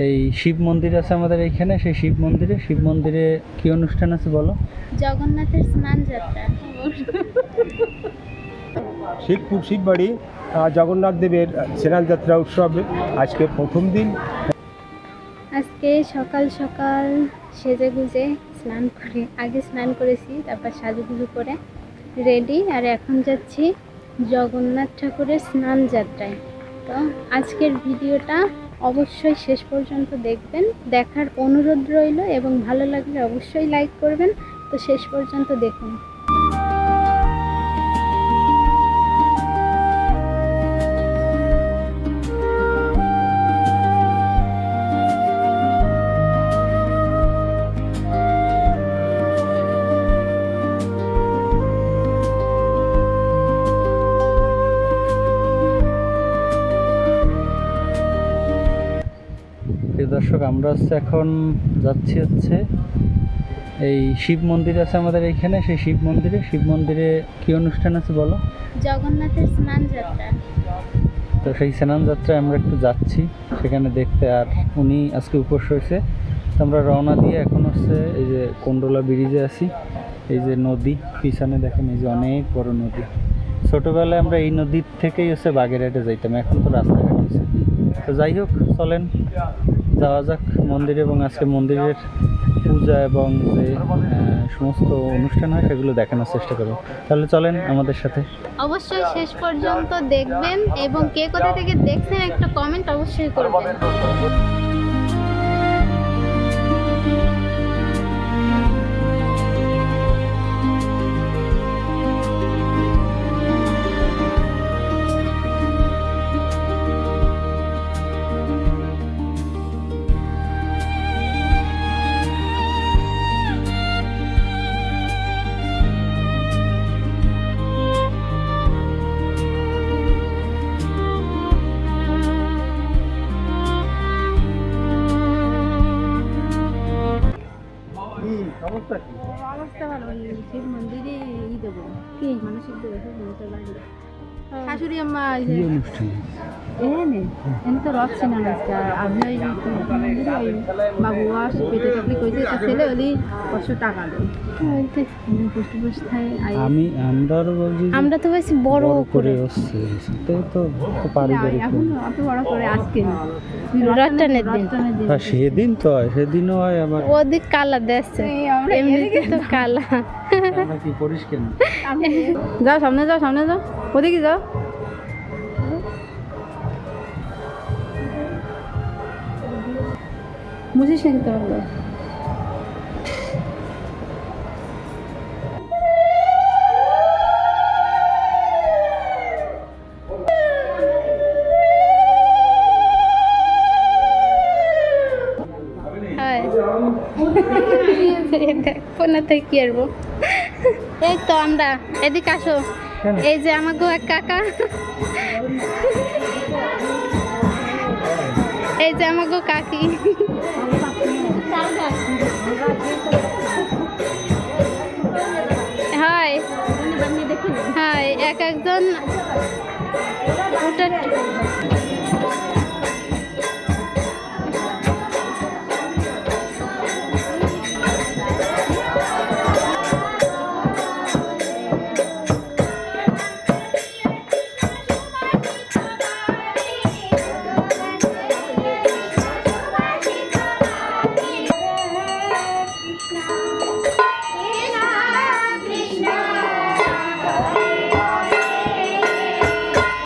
এই শিব মন্দির আছে আমাদের এইখানে, সেই শিব মন্দিরে কি অনুষ্ঠান আছে বলো? জগন্নাথের স্নান যাত্রা। শিবপুর শিববাড়ি জগন্নাথ দেবের স্নান যাত্রা উৎসব আজকে প্রথম দিন। আজকে সকাল সকাল সেজে গুজে স্নান করে, আগে স্নান করেছি, তারপর সাজুগুজু করে রেডি, আর এখন যাচ্ছি জগন্নাথ ঠাকুরের স্নান যাত্রায়। তো আজকের ভিডিওটা অবশ্যই শেষ পর্যন্ত দেখবেন, দেখার অনুরোধ রইল, এবং ভালো লাগলে অবশ্যই লাইক করবেন। তো শেষ পর্যন্ত দেখুন। প্রিয় দর্শক, আমরা এখন যাচ্ছি এই শিব মন্দির আছে আমাদের এইখানে, সেই শিব মন্দিরে কি অনুষ্ঠান আছে বলো? জগন্নাথের স্নান যাত্রা। তো সেই স্নান যাত্রায় আমরা একটু যাচ্ছি সেখানে দেখতে। আর উনি আজকে উপোস হয়েছে, তো আমরা রওনা দিয়ে এখন এই যে কোন্ডলা ব্রিজে আছি। এই যে নদী পিছনে দেখেন, এই যে অনেক বড় নদী। ছোটোবেলায় আমরা এই নদীর থেকেই বাগেরহাটে যাইতাম, এখন তো রাস্তাঘাট হয়েছে। তো যাই হোক, চলেন যাওয়া যাক মন্দিরে, এবং আজকে মন্দিরের পূজা এবং যে সমস্ত অনুষ্ঠান হয় সেগুলো দেখানোর চেষ্টা করব। তাহলে চলেন আমাদের সাথে। অবশ্যই শেষ পর্যন্ত দেখবেন, এবং কে কোথা থেকে দেখছেন একটা কমেন্ট অবশ্যই করবেন। অবস্থা ভালো, শিব মন্দিরে দেবো কি মানসিক দেবো শাশুড়ি আম্মা কি অনুষ্ঠান? এনে এনে তো রথ ছিলাম আজকে। আমি ওই মন্দিরে ওই বাবু আসে পেটে চাকরি করেছে, তা ছেলে হলি 500 টাকা দেয় আমরাও বলছি যে আমরা তো বেশি বড় করে হচ্ছে, সেটাই তো পারিবারিক। এখন অত বড় করে আজকে না, রথটানের দিন। হ্যাঁ, সেদিন তো হয়, সেদিনও হয়। আবার ওদিক কালা দেখছে, এমনিতে তো কালা। আমরা কি করিস কেন? যাও সামনে যাও, সামনে যাও, ওদিকে যাও। বুঝিস কিন্তু হবে কোনাতে কি আরবো। এই তো আমরা, এদিকে আসো। এই যে আমাকে এক কাকা, এই যে আমাকে কাকি। হয় হয়, এক একজন ওটা